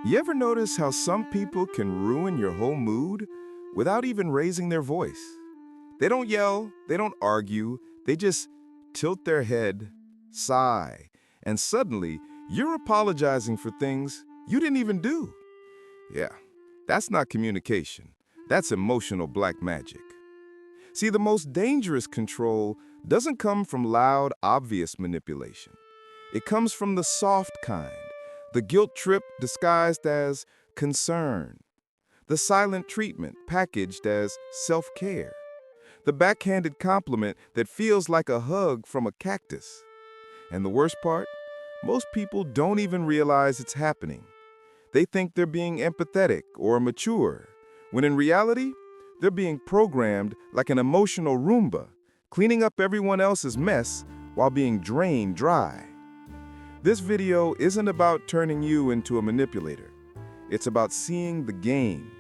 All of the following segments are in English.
You ever notice how some people can ruin your whole mood without even raising their voice? They don't yell, they don't argue, they just tilt their head, sigh, and suddenly you're apologizing for things you didn't even do. Yeah, that's not communication. That's emotional black magic. See, the most dangerous control doesn't come from loud, obvious manipulation. It comes from the soft kind, the guilt trip disguised as concern, the silent treatment packaged as self-care, the backhanded compliment that feels like a hug from a cactus. And the worst part? Most people don't even realize it's happening. They think they're being empathetic or mature, when in reality, they're being programmed like an emotional Roomba, cleaning up everyone else's mess while being drained dry. This video isn't about turning you into a manipulator. It's about seeing the game,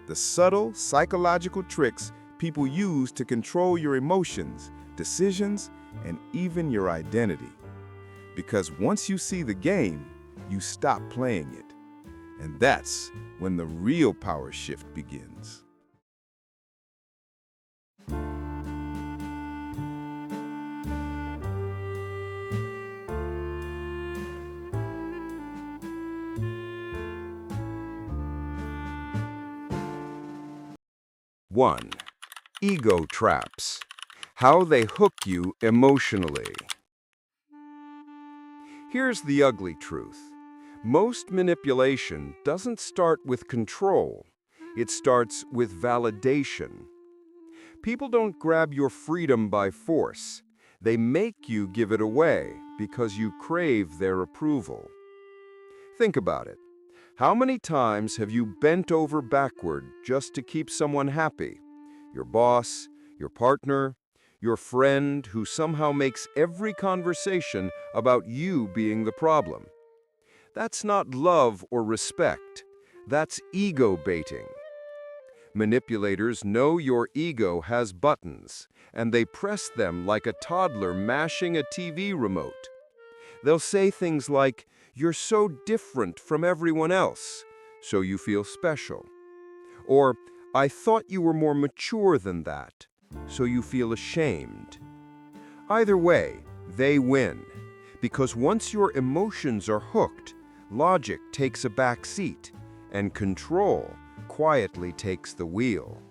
the subtle psychological tricks people use to control your emotions, decisions, and even your identity. Because once you see the game, you stop playing it. And that's when the real power shift begins. One, ego traps. How they hook you emotionally. Here's the ugly truth. Most manipulation doesn't start with control. It starts with validation. People don't grab your freedom by force. They make you give it away because you crave their approval. Think about it. How many times have you bent over backward just to keep someone happy? Your boss, your partner, your friend who somehow makes every conversation about you being the problem. That's not love or respect. That's ego baiting. Manipulators know your ego has buttons, and they press them like a toddler mashing a TV remote. They'll say things like, "You're so different from everyone else, so you feel special." Or, "I thought you were more mature than that, so you feel ashamed." Either way, they win, because once your emotions are hooked, logic takes a back seat, and control quietly takes the wheel.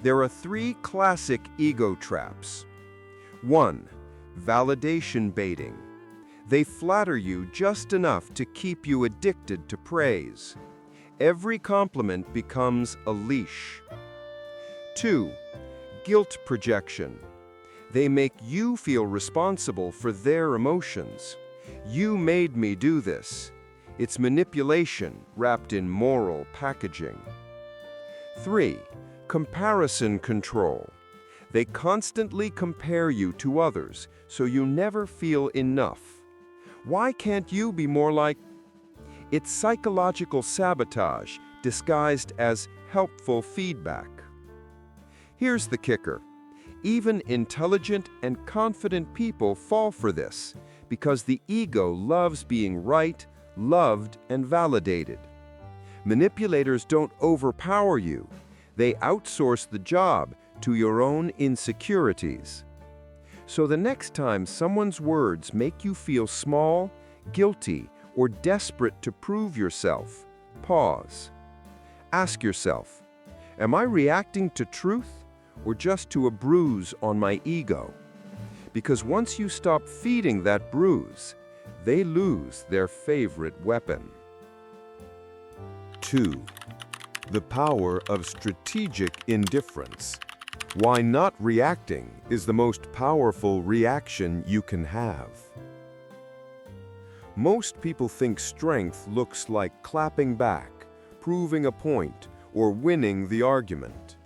There are three classic ego traps. 1. Validation baiting. They flatter you just enough to keep you addicted to praise. Every compliment becomes a leash. 2. Guilt projection. They make you feel responsible for their emotions. You made me do this. It's manipulation wrapped in moral packaging. 3. Comparison control. They constantly compare you to others, so you never feel enough. Why can't you be more like? It's psychological sabotage disguised as helpful feedback. Here's the kicker. Even intelligent and confident people fall for this because the ego loves being right, loved, and validated. Manipulators don't overpower you. They outsource the job to your own insecurities. So the next time someone's words make you feel small, guilty, or desperate to prove yourself, pause. Ask yourself, am I reacting to truth or just to a bruise on my ego? Because once you stop feeding that bruise, they lose their favorite weapon. 2. The power of strategic indifference. Why not reacting is the most powerful reaction you can have. Most people think strength looks like clapping back, proving a point, or winning the argument.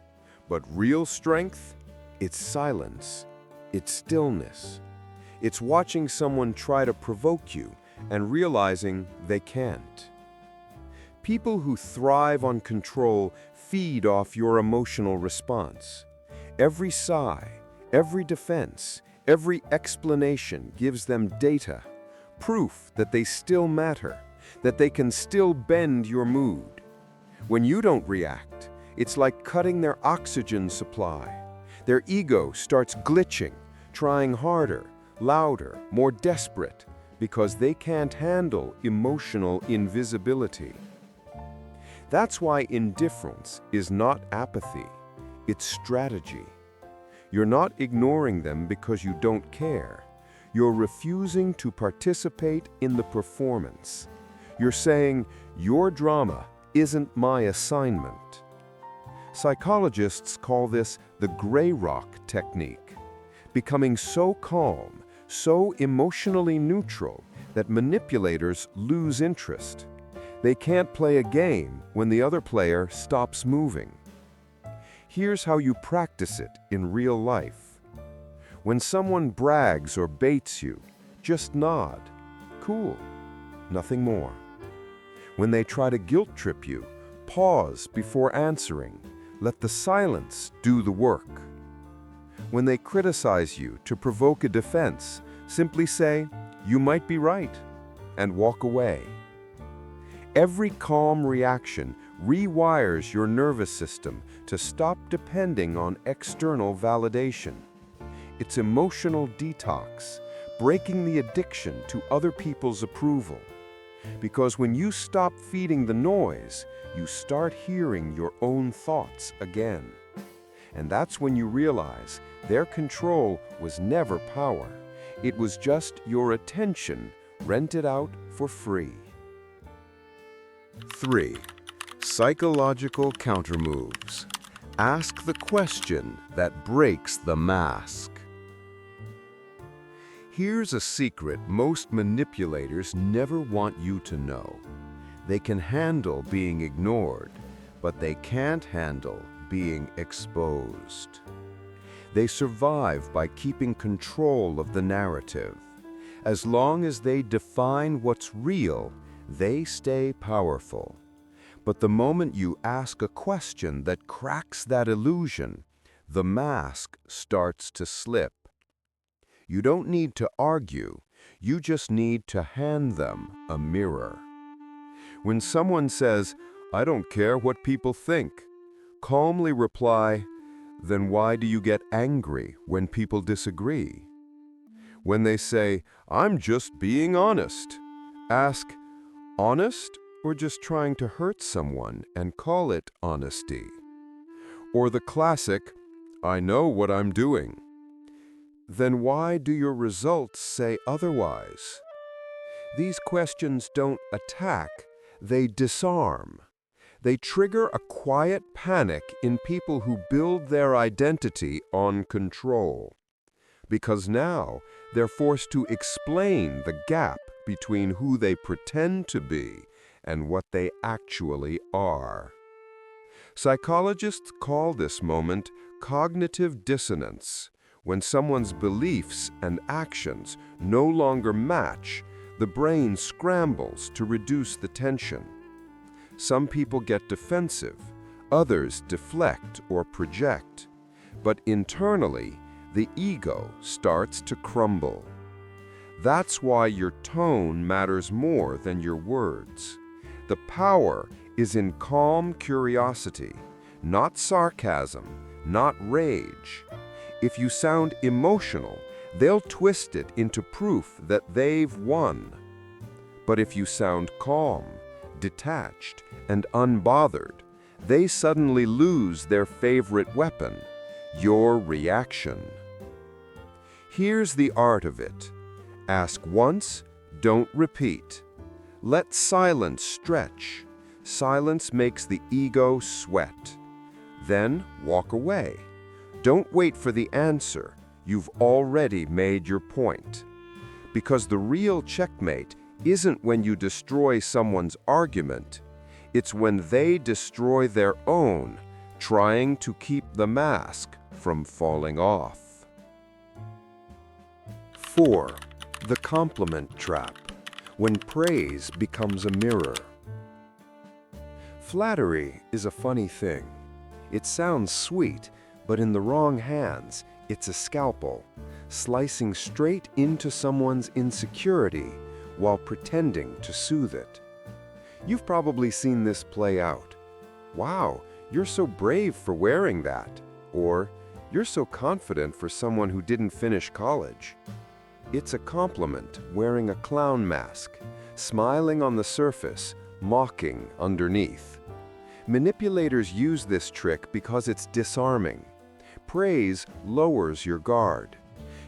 But real strength, it's silence, it's stillness. It's watching someone try to provoke you and realizing they can't. People who thrive on control feed off your emotional response. Every sigh, every defense, every explanation gives them data, proof that they still matter, that they can still bend your mood. When you don't react, it's like cutting their oxygen supply. Their ego starts glitching, trying harder, louder, more desperate, because they can't handle emotional invisibility. That's why indifference is not apathy, it's strategy. You're not ignoring them because you don't care. You're refusing to participate in the performance. You're saying, your drama isn't my assignment. Psychologists call this the gray rock technique, becoming so calm, so emotionally neutral that manipulators lose interest. They can't play a game when the other player stops moving. Here's how you practice it in real life. When someone brags or baits you, just nod. Cool. Nothing more. When they try to guilt trip you, pause before answering. Let the silence do the work. When they criticize you to provoke a defense, simply say, "You might be right," and walk away. Every calm reaction rewires your nervous system to stop depending on external validation. It's emotional detox, breaking the addiction to other people's approval. Because when you stop feeding the noise, you start hearing your own thoughts again. And that's when you realize their control was never power. It was just your attention rented out for free. 3. Psychological countermoves. Ask the question that breaks the mask. Here's a secret most manipulators never want you to know. They can handle being ignored, but they can't handle being exposed. They survive by keeping control of the narrative. As long as they define what's real, they stay powerful. But the moment you ask a question that cracks that illusion, the mask starts to slip. You don't need to argue, you just need to hand them a mirror. When someone says, "I don't care what people think," calmly reply, "Then why do you get angry when people disagree?" When they say, "I'm just being honest," ask, "Honest or just trying to hurt someone and call it honesty?" Or the classic, "I know what I'm doing." Then why do your results say otherwise? These questions don't attack, they disarm. They trigger a quiet panic in people who build their identity on control. Because now they're forced to explain the gap between who they pretend to be and what they actually are. Psychologists call this moment cognitive dissonance. When someone's beliefs and actions no longer match, the brain scrambles to reduce the tension. Some people get defensive, others deflect or project. But internally, the ego starts to crumble. That's why your tone matters more than your words. The power is in calm curiosity, not sarcasm, not rage. If you sound emotional, they'll twist it into proof that they've won. But if you sound calm, detached, and unbothered, they suddenly lose their favorite weapon, your reaction. Here's the art of it. Ask once, don't repeat. Let silence stretch. Silence makes the ego sweat. Then walk away. Don't wait for the answer. You've already made your point. Because the real checkmate isn't when you destroy someone's argument. It's when they destroy their own, trying to keep the mask from falling off. 4. The compliment trap. When praise becomes a mirror. Flattery is a funny thing. It sounds sweet, but in the wrong hands, it's a scalpel, slicing straight into someone's insecurity while pretending to soothe it. You've probably seen this play out. "Wow, you're so brave for wearing that." Or, "You're so confident for someone who didn't finish college." It's a compliment wearing a clown mask, smiling on the surface, mocking underneath. Manipulators use this trick because it's disarming. Praise lowers your guard.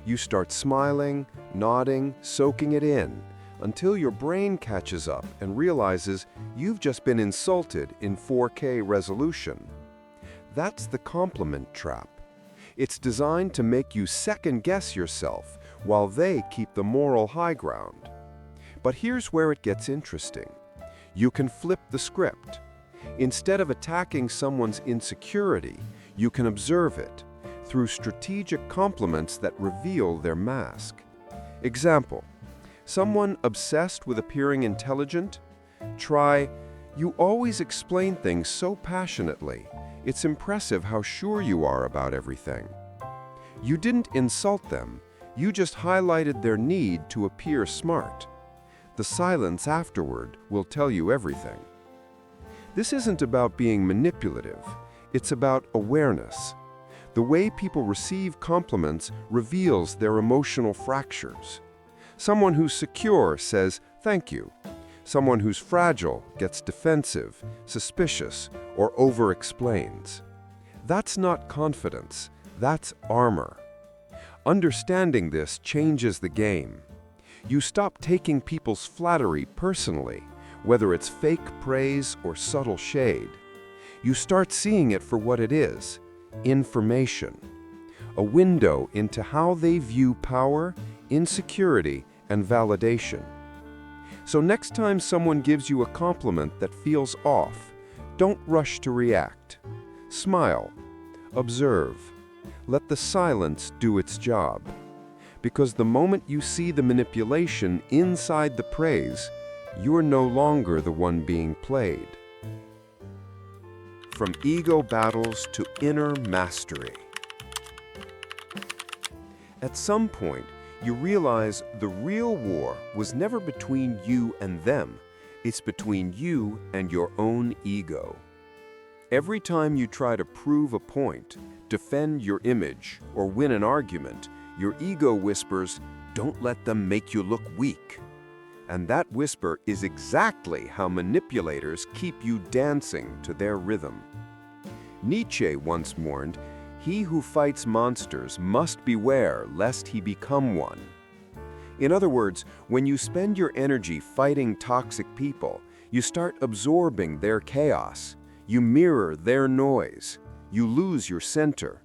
You start smiling, nodding, soaking it in, until your brain catches up and realizes you've just been insulted in 4K resolution. That's the compliment trap. It's designed to make you second-guess yourself while they keep the moral high ground. But here's where it gets interesting. You can flip the script. Instead of attacking someone's insecurity, you can observe it through strategic compliments that reveal their mask. Example: someone obsessed with appearing intelligent? Try, "You always explain things so passionately. It's impressive how sure you are about everything." You didn't insult them, you just highlighted their need to appear smart. The silence afterward will tell you everything. This isn't about being manipulative, it's about awareness. The way people receive compliments reveals their emotional fractures. Someone who's secure says, "Thank you." Someone who's fragile gets defensive, suspicious, or over-explains. That's not confidence, that's armor. Understanding this changes the game. You stop taking people's flattery personally, whether it's fake praise or subtle shade. You start seeing it for what it is: information. A window into how they view power, insecurity, and validation. So next time someone gives you a compliment that feels off, don't rush to react. Smile. Observe. Let the silence do its job. Because the moment you see the manipulation inside the praise, you're no longer the one being played. From ego battles to inner mastery. At some point, you realize the real war was never between you and them. It's between you and your own ego. Every time you try to prove a point, defend your image, or win an argument, your ego whispers, "Don't let them make you look weak." And that whisper is exactly how manipulators keep you dancing to their rhythm. Nietzsche once warned, "He who fights monsters must beware lest he become one." In other words, when you spend your energy fighting toxic people, you start absorbing their chaos. You mirror their noise. You lose your center.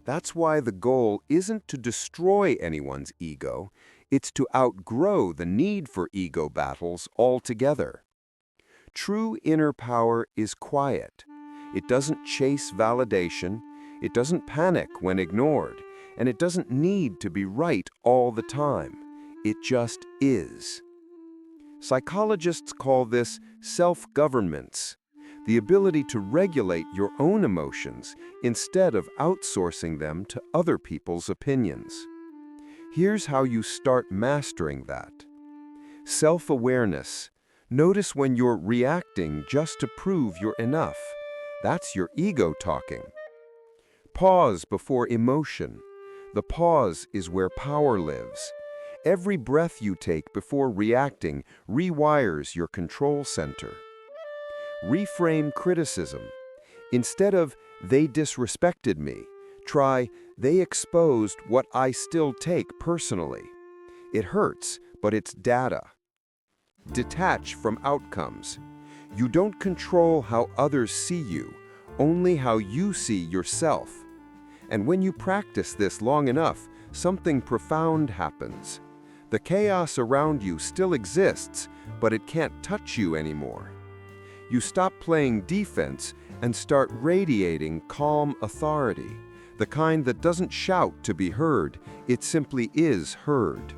That's why the goal isn't to destroy anyone's ego, it's to outgrow the need for ego battles altogether. True inner power is quiet. It doesn't chase validation, it doesn't panic when ignored, and it doesn't need to be right all the time. It just is. Psychologists call this self-governance, the ability to regulate your own emotions instead of outsourcing them to other people's opinions. Here's how you start mastering that. Self-awareness. Notice when you're reacting just to prove you're enough. That's your ego talking. Pause before emotion. The pause is where power lives. Every breath you take before reacting rewires your control center. Reframe criticism. Instead of, "They disrespected me," try, "They exposed what I still take personally." It hurts, but it's data. Detach from outcomes. You don't control how others see you, only how you see yourself. And when you practice this long enough, something profound happens. The chaos around you still exists, but it can't touch you anymore. You stop playing defense and start radiating calm authority, the kind that doesn't shout to be heard, it simply is heard.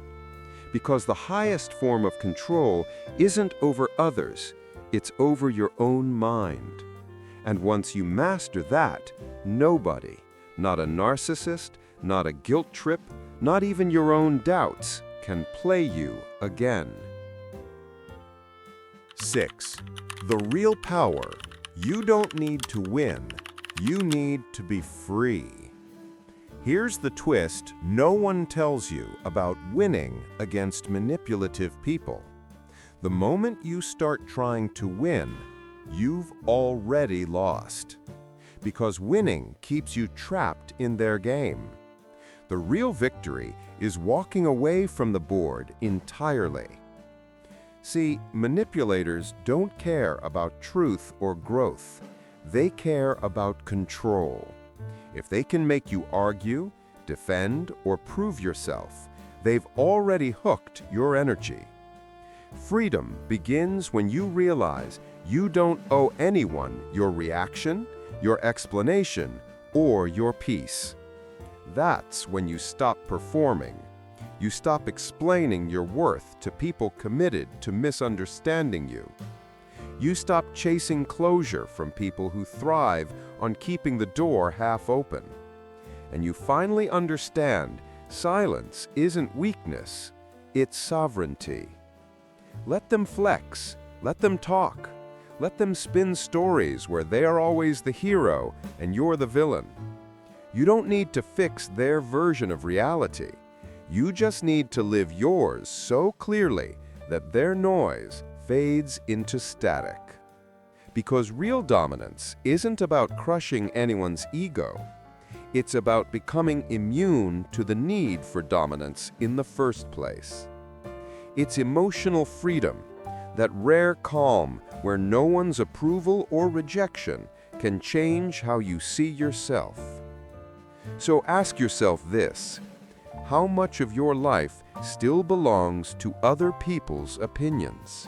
Because the highest form of control isn't over others, it's over your own mind. And once you master that, nobody, not a narcissist, not a guilt trip, not even your own doubts, can play you again. 6. The real power. You don't need to win. You need to be free. Here's the twist no one tells you about winning against manipulative people. The moment you start trying to win, you've already lost. Because winning keeps you trapped in their game. The real victory is walking away from the board entirely. See, manipulators don't care about truth or growth. They care about control. If they can make you argue, defend, or prove yourself, they've already hooked your energy. Freedom begins when you realize you don't owe anyone your reaction, your explanation, or your peace. That's when you stop performing. You stop explaining your worth to people committed to misunderstanding you. You stop chasing closure from people who thrive on keeping the door half open. And you finally understand silence isn't weakness, it's sovereignty. Let them flex, let them talk, let them spin stories where they are always the hero and you're the villain. You don't need to fix their version of reality. You just need to live yours so clearly that their noise fades into static. Because real dominance isn't about crushing anyone's ego. It's about becoming immune to the need for dominance in the first place. It's emotional freedom, that rare calm where no one's approval or rejection can change how you see yourself. So ask yourself this: how much of your life still belongs to other people's opinions?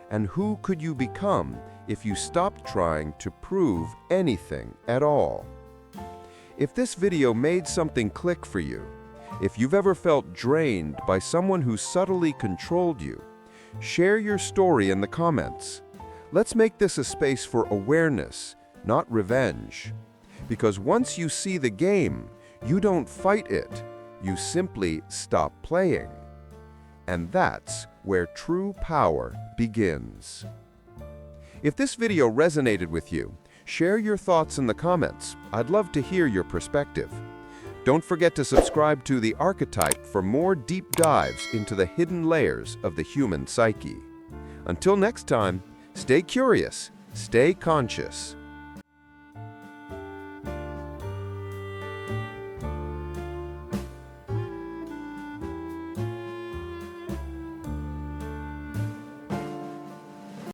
And who could you become if you stopped trying to prove anything at all? If this video made something click for you, if you've ever felt drained by someone who subtly controlled you, share your story in the comments. Let's make this a space for awareness, not revenge. Because once you see the game, you don't fight it. You simply stop playing. And that's where true power begins. If this video resonated with you, share your thoughts in the comments. I'd love to hear your perspective. Don't forget to subscribe to The Archetype for more deep dives into the hidden layers of the human psyche. Until next time, stay curious, stay conscious,